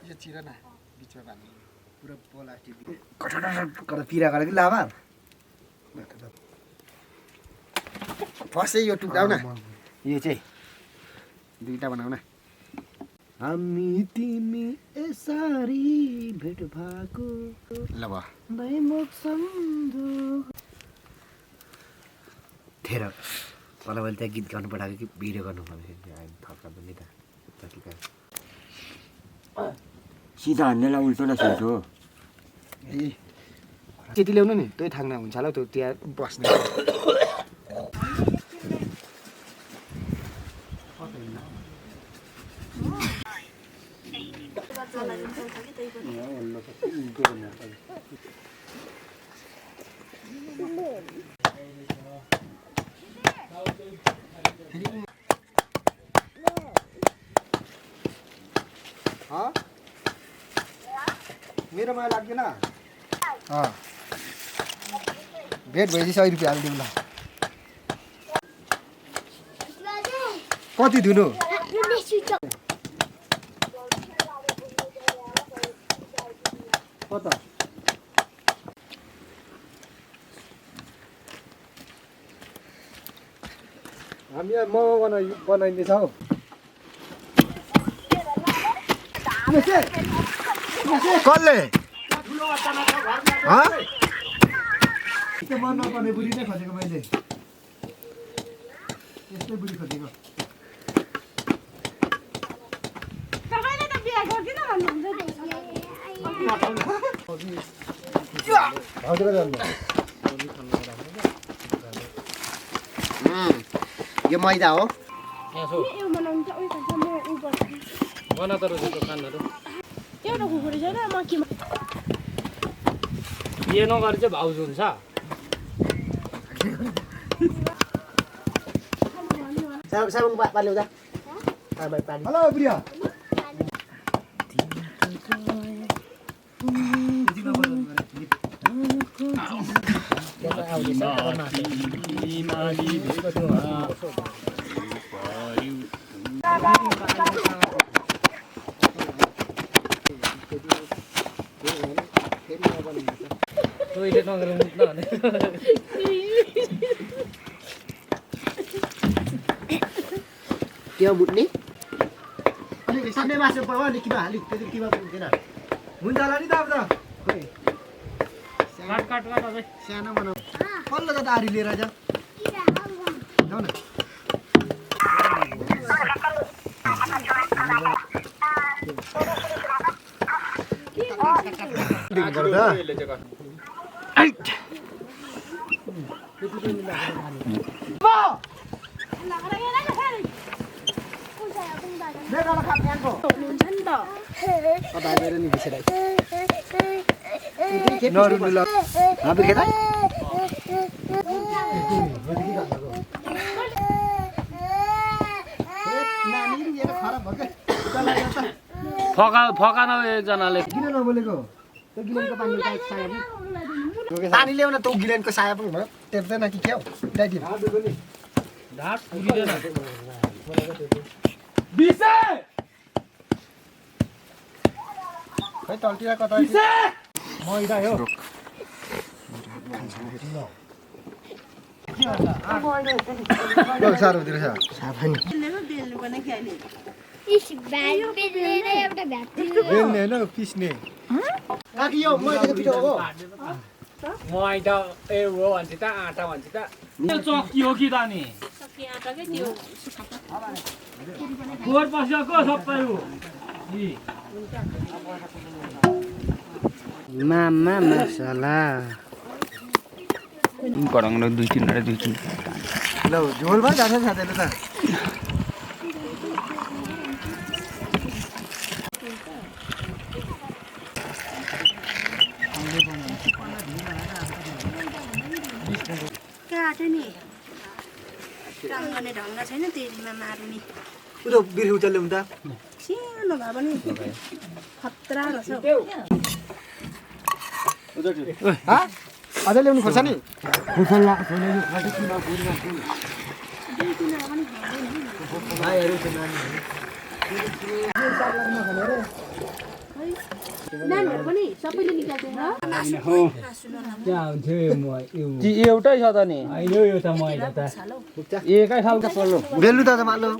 यो चिर न बिचमा बाल्नु पुरा प्लास्टिक कता पिरा गरेको लाभा फर्स्टै यो टुक्राउ न यो चाहिँ दुईटा बनाउ न हामी तिमी यसरी भेट भएको ल भयो दैमुख सम्झो थेर मलाई मैले त्यहाँ गीत गाउनु पठाएको कि भिडियो गर्नु थर्काउँदा नि त सिधा हान्नेलाई उल्टो न सोचो ए त्यति ल्याउनु नि त्यही थाङ्ना हुन्छ होला त्यो त्यहाँ बस्ने मेरोमा लाग्दैन भेट भएपछि 100 रुपियाँ हालिदिउँ ल कति दिनु कता हामी यहाँ मोमो बनाइदिन्छ हौ कसले मन नपर्ने बुढी नै खोजेको मैले यस्तै बुढी खोजेको यो मैदा हो बना त रोजेको खानाहरू एउटा खुकुरी छैन मकीमा यो नगरे चाहिँ भाउजू हुन्छ साबुन पानी ल्याउँदा हेलो प्रिया टोइलेट नगरेर मुत्न भने त्यो मुट्ने अलिक सानै मासु पाउ अलिक किमा हालि त्यति किमा पुग्दैन हुन्छ होला नि त अब त खोइ काट अझै सानो बनाऊ कल्लो त आरी लिएर जा जाऊ न फकान एकजनाले किन नबोलेको त्यो गिलेनको पानी साया पानी ल्याउन त गिलेनको साया पनि भयो टेप्दैन कि क्या हो ल्याइदिनु ढाड पुगिदैन खै तल्तिर कता मैदा हो साह्रो हुँदो रहेछ बेल्ने होइन पिस्ने काकी यो मैदाको पिठो हो मैदा ए हो भन्छ त आटा भन्छ त त्यो चक्की हो कि त नि फोहोर पसेको सबै हो मामा मसला गराउनु 2-3 ल झोल भयो जान्छ साथीले त काम गर्ने ढङ्ग छैन तेलमा मार्ने उयो बिर्खु चल्ले हुन्छ सानो भए पनि खतरा रहेछ अझै ल्याउनु खोज्छ नि भाइहरू छ नानीहरू नानीहरू पनि सबैले निकाल्दैन एउटै छ त नि होइन यो त मैदा त एकै खालको पर्लो बेलु त मालो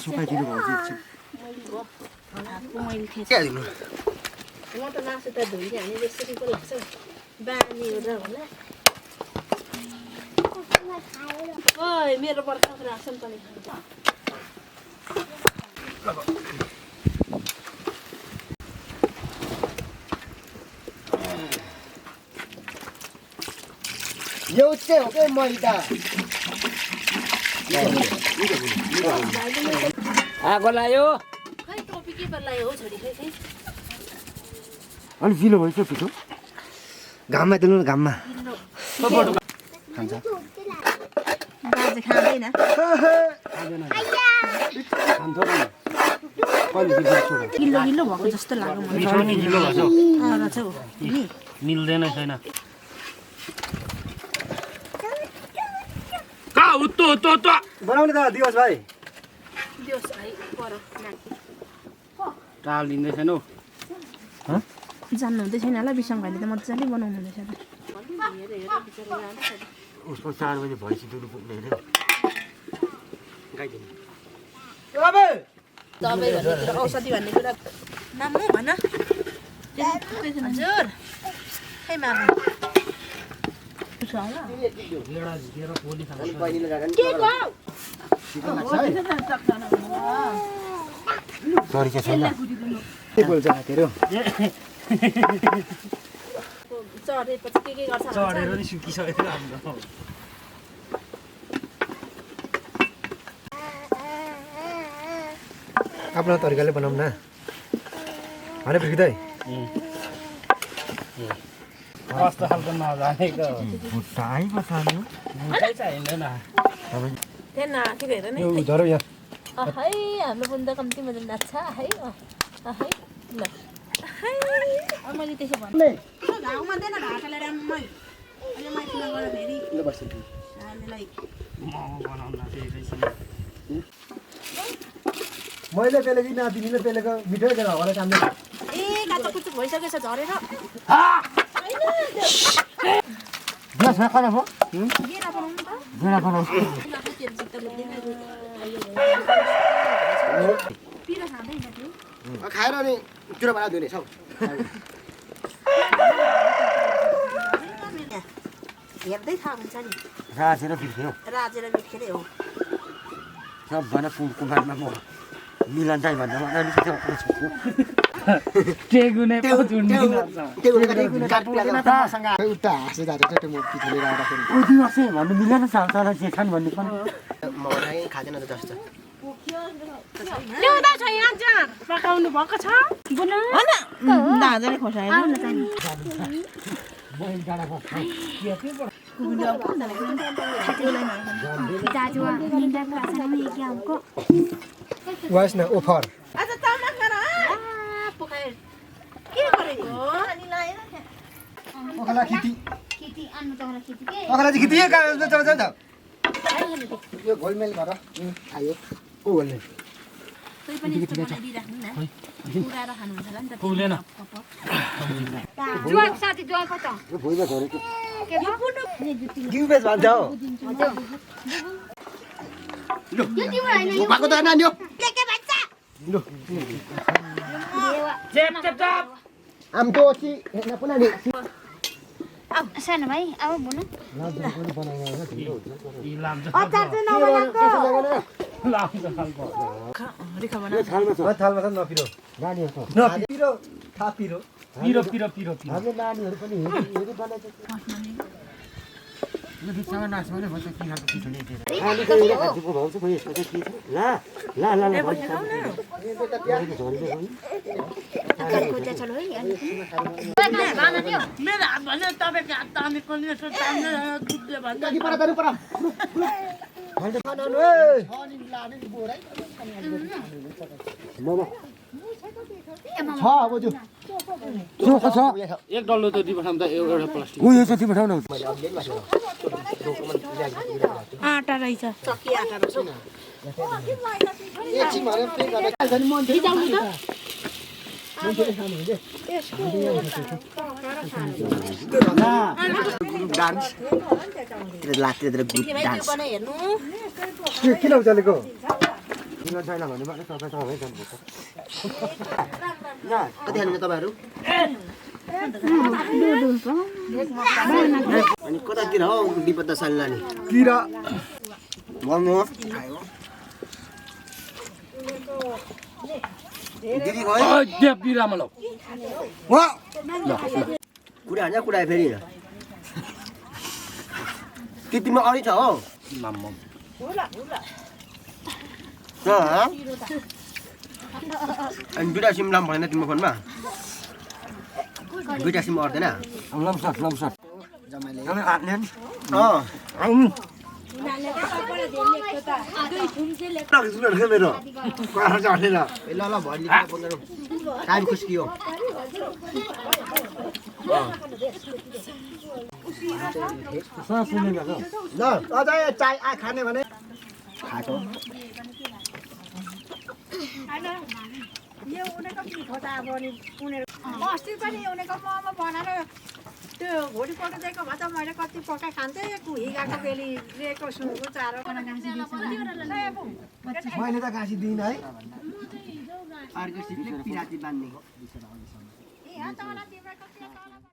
सुकाइदिनु भयो म त मासु त धोइहाल्ने रेसिपी पो लाग्छ बानी हो र होला ओइ मेरो बर्खाको रासन पनि यो चाहिँ हो के मैदा आगो लायो खै टोपी के पर लायो हो छोरी खै खै अलिक ढिलो भइसक्यो पिठो घाममा दिनु न घाममा बाजे खाँदैन गिल्लो गिल्लो भएको जस्तो लाग्यो मलाई मिल्दैन छैन का उत्तो उत्तो उत्तो बनाउने त दिवस भाइ दियोस् भाइ पर नाति टाल दिँदैछन् हौ जान्नु हुँदै छैन होला बिसङ भाइले त मजाले बनाउनु हुँदैछ त उसको 4 बजे भैँसी दुनु पुग्ने रे दबाई भन्ने कुरा औषधि भन्ने कुरा नाम हो भन हजुर खै मामा तरिका छैन के बोल्छ तेरो चढेपछि के गर्छ चढेर नि सुकिसकेको हाम्रो आफ्नो तरिकाले बनाउँ न भने बिर्दै कस्तो खालको नजानेको भुट्टाइ बसाल्यो चाहिँदैन त्यहाँ नाकेको हेर नि यो झरो यहाँ है हाम्रो पनि त कम्ती मजा नाच्छ है है ल मैले त्यसो भन्नु घाउमा दिएन भाटाले राम्रै अहिले माथि नगर फेरि हामीलाई मैले पेलेको नातिनीले पेलेको मिठो जग्गा होला काम ए काचा कुचुक भइसकेछ झरेर ग्लास खाना भयो गेरा बनाउनु त जेना बनाउँछु पिरो खाँदैन त्यो खाएर अनि चुरा बना दिने छौ हेर्दै थाहा हुन्छ नि राजेर बिर्ख्यो राजेर बिर्खेरै हो सबभन्दा कुमारमा म मिलन चाहिँ भन्दा टेगुने उता हाँसे जाँदा चाहिँ म पिठोले राख्दाखेरि दिवस भन्नु मिलेन सालसाला जे छन् भन्ने पनि म खाँदैन त जस्तो ल्याउँदा छ यहाँ जहाँ पकाउनु भएको छ दादाले खोसायो वास न ओफर ओखला खेती ओखला चाहिँ खेती यो घोलमेल भएर आयो को घोल्ने पुग्दैन भुइँमा झरेको घिउ बेच भन्छ हौ भएको त नानी हो आम तो सी हेर्न पुना नि सानो भाइ अब भन थालमा त नपिरो नानीहरूको नपिरो थापिरो पिरो पिरो पिरो हाम्रो नानीहरू पनि हेरि बनाएको यो बिचमा नाच्नु भने भन्छ के खालको पिठो ल्याइदिएर खालीको एउटा खालको भाउ चाहिँ खोइ यसको चाहिँ के छ ला ला ला ला खोज्दा चलो है अनि लान दियो मेरो हात भने तपाईँको हात तानेको नि यसो तान्दै दुधले भन्छ अघि पर जानु पर छ अब त्यो एक डल्लो त दिइ पठाउँ त एउटा प्लास्टिक ऊ यो जति पठाउन आटा रहेछ चक्की आटा रहेछ एकछिन भने पे गर्ने भिजाउनु त ग्रुप डान्स लाग्थ्यो तर ग्रुप डान्स हेर्नु किन उचालेको किन छैन भने मात्रै तपाईँ जानुपर्छ कति खानुहुन्छ तपाईँहरू अनि कतातिर हो विपद साल लाने किरा भन्नुहोस् दिदी गयो बिरामा ल कुरा हान्छ कुरा फेरि त्यतिमा अरू छ हो अनि दुइटा सिम लाम भएन तिम्रो फोनमा दुइटा सिम अट्दैन लम्सट मेरो कुरा चढेर ल भरि टाइम खुस्कियो ल अझै चाय खाने भने खाएको अस्ति पनि उनीहरूको मोमो बनाएर त्यो भोलि पकाइदिएको भए त मैले कति पकाइ खान्थेँ कुही गएको बेली लिएको सुँगुर चारो मैले त गाँसी दिइनँ है अर्को सिटले पिराती बान्ने